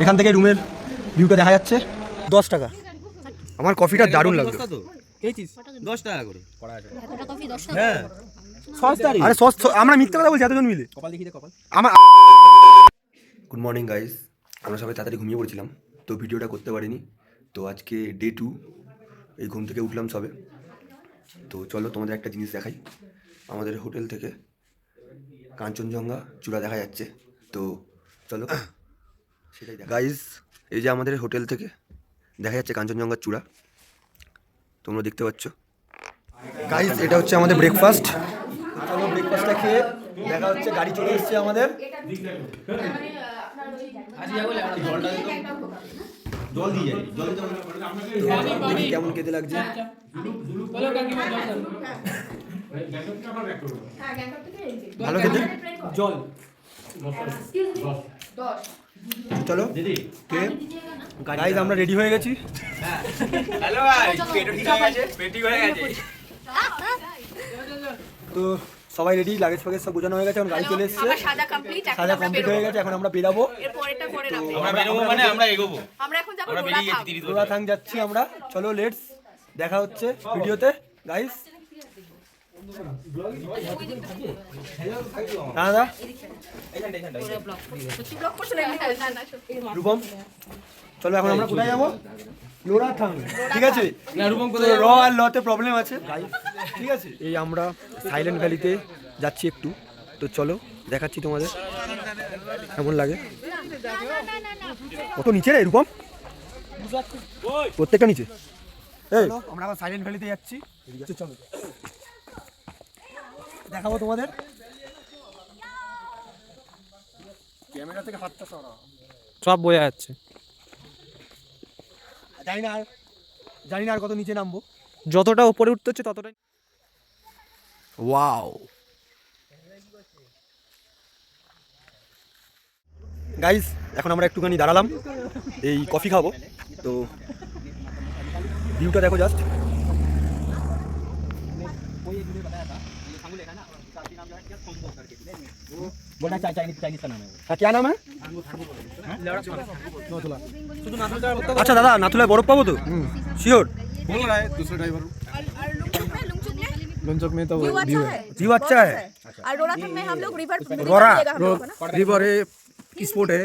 এখান থেকে রুমের ভিউটা দেখা যাচ্ছে। 10 টাকা। আমার কফিটা দারুণ লাগলো। 10 টাকা করে হ্যাঁ আরে সস আমরা মিথ্যা কথা বলছি এতজন মিলে। আমার গুড মর্নিং গাইস, আমরা সবাই তাড়াতাড়ি ঘুমিয়ে পড়েছিলাম তো ভিডিওটা করতে পারিনি। তো আজকে ডে 2, এই ঘুম থেকে উঠলাম সবে। তো চলো তোমাদের একটা জিনিস দেখাই। আমাদের হোটেল থেকে কাঞ্চনজঙ্ঘা চূড়া দেখা যাচ্ছে। তো চলো সেটাই গাইস, এই যে আমাদের হোটেল থেকে দেখা যাচ্ছে কাঞ্চনজঙ্ঘার চূড়া, তোমরা দেখতে পাচ্ছ। গাইস এটা হচ্ছে আমাদের ব্রেকফাস্ট। চলো ব্রেকফাস্টটা খেয়ে দেখা হচ্ছে। গাড়ি চলে এসছে আমাদের। জল দিয়ে যাই, জল দেখি কেমন খেতে লাগছে। ভালো খেতে জল। চলো গাইস আমরা রেডি হয়ে গেছি। হ্যালো গাইস, পেটও ঠিক হয়ে গেছে, পেটি হয়ে গেছে। তো সবাই রেডি, লাগেজ ফাগেজ সব গোছানো হয়ে গেছে। এখন গাড়ি চলে এসেছে, সাজা কমপ্লিট হয়ে গেছে। এখন আমরা বেরাবো। আমরা বেরোবো মানে আমরা এগোবো। আমরা এখন যাব আমরা বেরিয়ে গেছি 30 রোলাথাং যাচ্ছি আমরা। চলো লেটস, দেখা হচ্ছে ভিডিওতে গাইস। দাদা রূপম, চলো এখন আমরা কোথায় যাবো? লোরাথাং, ঠিক আছে? র আর লতে প্রবলেম আছে, ঠিক আছে? এই আমরা সাইলেন্ট ভ্যালিতে যাচ্ছি একটু। তো চলো দেখাচ্ছি তোমাদের কেমন লাগে। কত নিচে রে রূপম, প্রত্যেকটা নিচে। এই আমরা আবার সাইলেন্ট ভ্যালিতে যাচ্ছি। চলো দেখাবো তোমাদের। ক্যামেরা থেকে হাতটা সরা, সব বোঝা যাচ্ছে। জানি না আর কত নিচে নামবো। যতটা উপরে উঠতে হচ্ছে ততটাই। ওয়াও গাইস, এখন আমরা একটুখানি দাঁড়ালাম, এই কফি খাবো। তো ভিউটা দেখো জাস্ট। क्या नाम है? अच्छा दादा, नाथुलाয় বরফ पाबो तो श्योर? बोल रहा है दूसरा ड्राइवर। लंचक में तो व्यू अच्छा है। और रोलाथंग में हम लोग रोरा रिवर है, स्पॉट है,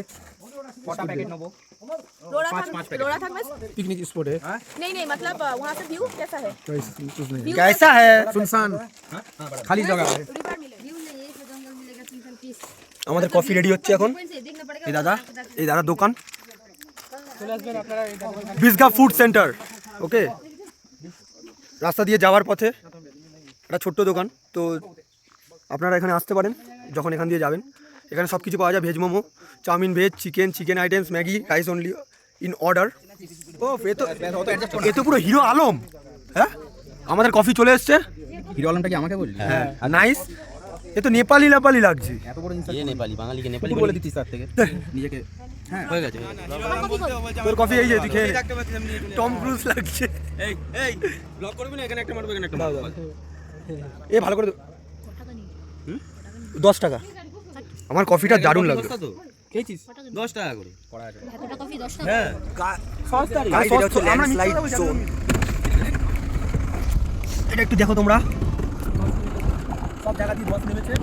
रोलाथंग में पिकनिक स्पॉट है। नहीं मतलब वहाँ से व्यू कैसा है? कुछ नहीं, कैसा है? सुनसान खाली जगह है। আমাদের কফি রেডি হচ্ছে এখন। এই দাদা দোকান বিসগা ফুড সেন্টার, ওকে। রাস্তা দিয়ে যাওয়ার পথে একটা ছোট্ট দোকান। তো আপনারা এখানে আসতে পারেন যখন এখান দিয়ে যাবেন। এখানে সব কিছু পাওয়া যায়, veg momo, chowmein, veg, chicken items, Maggi, rice only in order. ও এ তো পুরো হিরো আলম। হ্যাঁ আমাদের কফি চলে এসছে। হিরো আলমটা কি আমাকে বললি? হ্যাঁ নাইস। এ তো নেপালি লাগছে। এত বড় ইনসাল্ট, এই নেপালি বাঙালিকে নেপালি বলে দিতিস তার থেকে নিজেকে। হ্যাঁ হয়ে গেছে। তোর কফি এই যে তুই খেয়ে টম ক্রুজ লাগছে। এই ব্লগ করবি না? এখানে একটা মারবো, এখানে একটা মারবো। এ ভালো করে 10 টাকা। আমার কফিটা দারুণ লাগলো। তো খেয়েছিস 10 টাকা করে পড়া আছে। এতটা কফি 10 টাকা? হ্যাঁ আমরা ল্যান্ডস্লাইড জোন। এটা একটু দেখো তোমরা, সব জায়গা দিয়ে বস নেমেছে।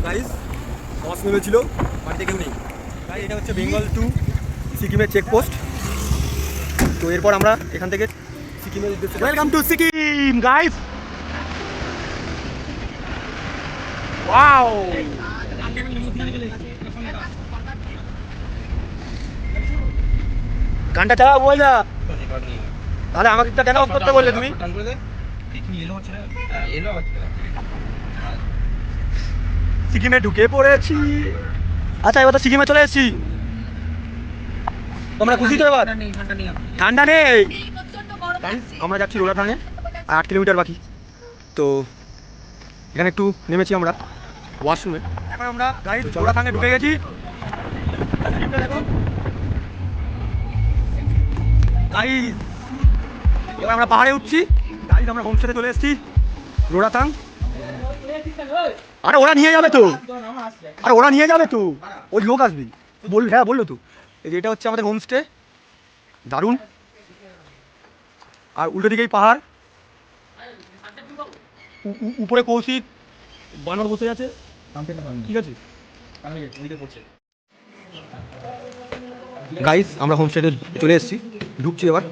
গাইস বস নেমেছিল, বাড়িতে কেউ নেই। গাইস এটা হচ্ছে বেঙ্গল টু সিকিমের চেকপোস্ট। তো এরপর আমরা এখান থেকে সিকিমের উদ্দেশ্যে। Welcome to Sikkim guys. Wow গানটা চালাও বল না। তাহলে আমাকে একটা কেন অফ করতে বললে তুমি? সিকিমে ঢুকে পড়েছি। আচ্ছা এবার তো সিকিমে চলে এসেছি। তোমরা খুশি তো? এবার ঠান্ডা নেই। আমরা যাচ্ছি রোলাথাঙে, আর 8 কিলোমিটার বাকি। তো এখানে একটু নেমেছি আমরা ওয়াশরুমে। এখন আমরা গাইড রোলাথাঙে ঢুকে গেছি। গাইড এবার আমরা পাহাড়ে উঠছি। গাইড আমরা হোমস্টেতে চলে এসেছি রোলাথাং। আরে ওরা নিয়ে যাবে তো, আরে ওরা নিয়ে যাবে তো, ওই লোক আসবে হ্যাঁ বললো তো। এই যে এটা হচ্ছে আমাদের হোমস্টে, দারুণ। আর উল্টো দিকেই পাহাড়, উপরে কৌশিক বানর বসে আছে, ঠিক আছে। গাইস আমরা হোমস্টেতে চলে এসেছি, ঢুকছি এবার।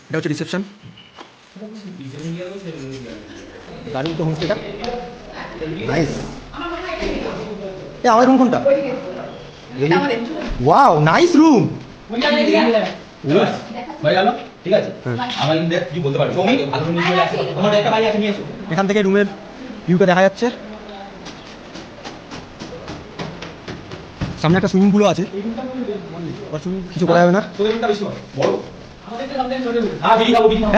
এটা হচ্ছে রিসেপশন, দারুণ তো হোমস্টেটা, নাইস। আমাদের রুম কোনটা? Wow nice room. ঠিক আছে আমার দেখ কি বলতে পারবো তুমি ভালো রুম নিয়ে আসো তোমার একটা বাড়ি আছে নিয়ে এসো। এখান থেকে রুমের ভিউটা দেখা যাচ্ছে, সামনে একটা সুইমিং পুলও আছে, কিছু করা যাবে না। তোদের রুমটা বেশি বড় আমাদের সামনে ছোট হ্যাঁ বিড়ি খাবো বিড়ি খাবো।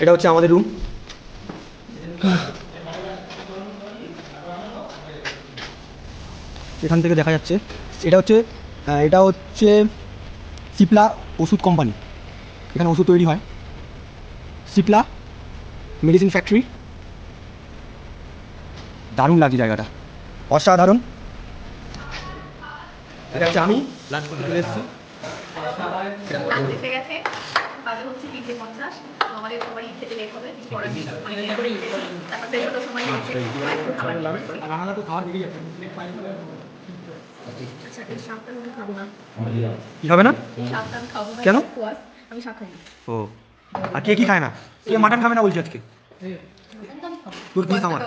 এটা হচ্ছে আমাদের রুম, এখান থেকে দেখা যাচ্ছে। এটা হচ্ছে সিপলা ওষুধ কোম্পানি, এখানে ওষুধ তৈরি হয়, সিপলা মেডিসিন ফ্যাক্টরি। দারুণ লাগছে জায়গাটা, অসাধারণ। এটা হচ্ছে আমি লাঞ্চ করতে চলে এসেছি। কি হবে না কেন? ও আর কে কি খায় না? কে মাটন খাবে না বলছি আজকে? তোর কি খাওয়া?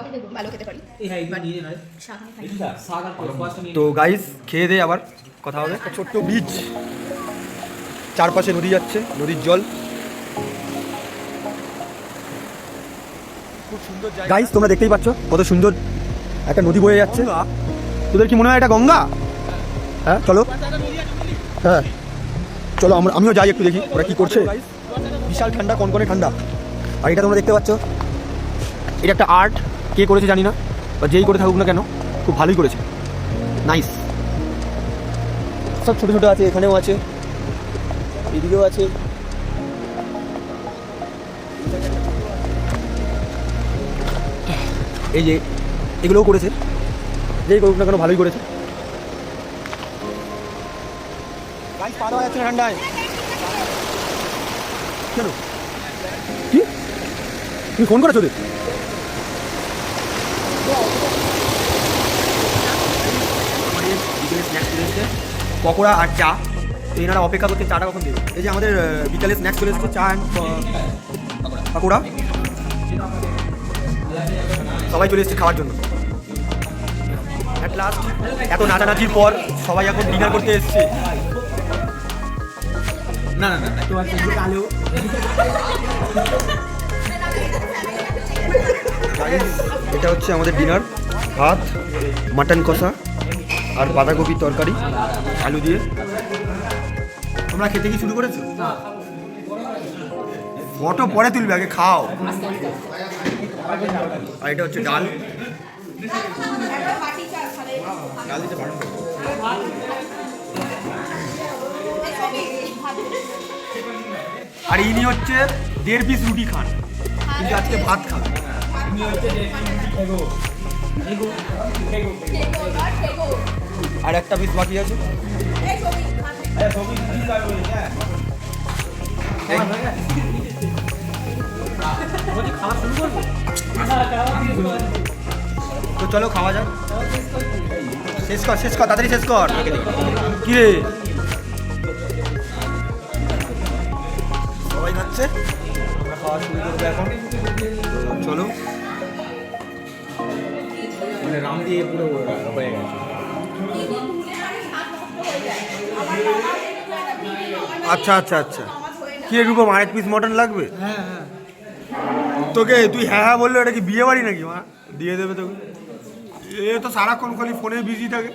তো গাইস খেয়ে দে, আবার কথা হবে। ছোট্ট বিচ, চারপাশে নদী যাচ্ছে, নদীর জল। গাইস তোমরা দেখতেই পাচ্ছ কত সুন্দর একটা নদী বয়ে যাচ্ছে। তোদের কি মনে হয় এটা গঙ্গা? হ্যাঁ চলো, হ্যাঁ চলো আমিও যাই একটু দেখি ওরা কি করছে। বিশাল ঠান্ডা, কনকনে ঠান্ডা। আর এটা তোমরা দেখতে পাচ্ছ, এটা একটা আর্ট, কে করেছে জানি না, বা যেই করে থাকুক না কেন খুব ভালোই করেছে, নাইস। সব ছোটো ছোটো আছে, এখানেও আছে, এদিকেও আছে। এই যে এগুলোও করেছে, যেই করুক না কেন ভালোই করেছে। পা দেওয়া যাচ্ছে না ঠান্ডায়, কেন? কি তুমি ফোন করেছো ওদের? পকোড়া আর চা, তো এনারা অপেক্ষা করতে চাটা কখন দেবে। এই যে আমাদের বিকালে স্ন্যাক্স চলে এসেছে, চা অ্যান্ড পকোড়া, সবাই চলে এসেছে খাওয়ার জন্য। অ্যাট লাস্ট এত নাচানাচির পর সবাই এখন ডিনার করতে এসছে। না না না তোমার আলো এটা হচ্ছে আমাদের ডিনার, ভাত, মাটন কষা আর বাঁধাকপির তরকারি আলু দিয়ে। তোমরা খেতে কি শুরু করেছো? ফটো পরে তুলবে, আগে খাও। আর এটা হচ্ছে ডাল, ডাল দিতে পারো। আর ইনি হচ্ছে 1.5 পিস রুটি খান, কিন্তু আজকে ভাত খান। আর একটা পিস বাকি আছে। তো চলো খাওয়া যাক, শেষ কর তাড়াতাড়ি শেষ কর। কি রে সবাই খাচ্ছে, আমরা খাওয়া শুরু করবো এখন। চলো, মানে রাম দিয়ে পুরো হয়ে গেছে। আচ্ছা আচ্ছা আচ্ছা, কি রূপম আরেক পিস মটন লাগবে? হ্যাঁ হ্যাঁ। তোকে তুই হ্যাঁ হ্যাঁ বললো, এটা কি বিয়ে বাড়ি নাকি? মা দিয়ে দেবে তোকে, এ তো সারাক্ষণ খালি ফোনে বিজি থাকে।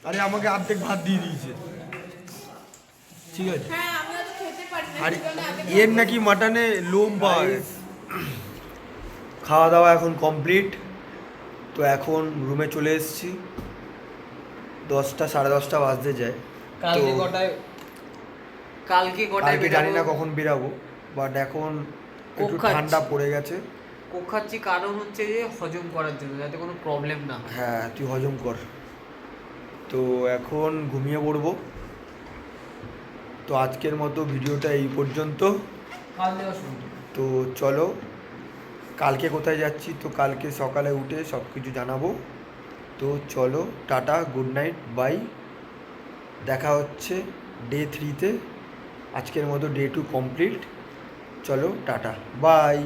আরে আমাকে অর্ধেক ভাত দিয়ে দিয়েছে, ঠিক আছে। আর এর নাকি মাটনে লোম পায়। খাওয়া দাওয়া এখন কমপ্লিট, তো এখন রুমে চলে এসেছি। 10টা 10:30 বাজতে যায়। কালকে কটায় কালকে জানি না বেরাবো? কখন বেরাবো, বাট এখন একটু কোক খাচ্ছি। ঠান্ডা পড়ে গেছে। কোক খাচ্ছি কারণ হচ্ছে যে হজম করার জন্য, যাতে কোনো প্রবলেম না হয়। হ্যাঁ তুই হজম কর। তো এখন ঘুমিয়ে পড়বো। তো আজকের মতো ভিডিওটা এই পর্যন্ত। কাল দেওয়া শুরু। তো চলো কালকে কোথায় যাচ্ছি তো কালকে সকালে উঠে সব কিছু জানাবো। তো চলো টাটা, গুড নাইট, বাই। দেখা হচ্ছে ডে 3-তে। আজকের মতো ডে 2 কমপ্লিট। চলো টাটা, বাই।